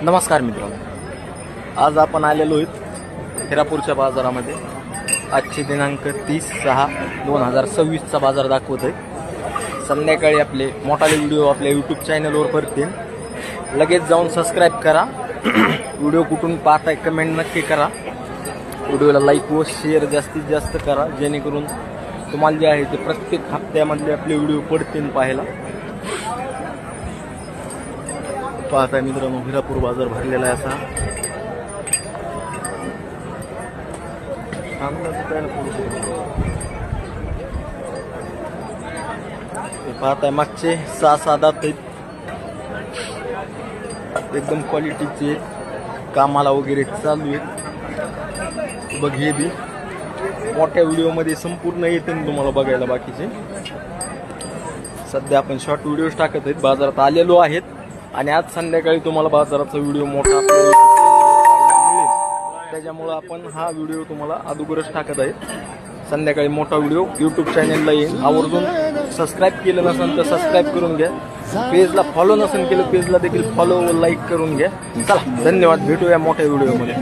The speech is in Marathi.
नमस्कार मित्रांनो, आज आपण आलेलो आहोत हिरापूरच्या बाजारामध्ये। आजचे दिनांक 30/6/2026चा बाजार दाखवत आहे। संध्याकाळी आपले मोठाले व्हिडिओ आपल्या यूट्यूब चॅनलवर परतील। लगेच जाऊन सबस्क्राईब करा। व्हिडिओ कुठून पाहताय कमेंट नक्की करा। व्हिडिओला लाईक व शेअर जास्तीत जास्त करा, जेणेकरून तुम्हाला जे आहे ते प्रत्येक हप्त्यामधले आपले व्हिडिओ पडतील पाहायला। पाहताय मित्रांनो, हिरापूर बाजार भरलेला आहे असा। पाहताय मागचे 6-7 दात एकदम क्वालिटीचे, कामाला वगैरे चालू आहेत। बघ हे बी मोठ्या व्हिडिओमध्ये संपूर्ण येते तुम्हाला बघायला। बाकीचे सध्या आपण शॉर्ट व्हिडिओज टाकत आहेत। बाजारात आलेलो आहेत आणि आज संध्याकाळी तुम्हाला बाजाराचा व्हिडिओ मोठा आपल्या मिळेल, त्याच्यामुळे आपण हा व्हिडिओ तुम्हाला अगोदरच टाकत आहे। संध्याकाळी मोठा व्हिडिओ यूट्यूब चॅनलला येईल। आवर्जून सबस्क्राईब केलं नसेल तर सबस्क्राईब करून घ्या। पेजला फॉलो नसेल केलं पेजला देखील फॉलो व लाईक करून घ्या। चला, धन्यवाद, भेटूया मोठ्या व्हिडिओमध्ये।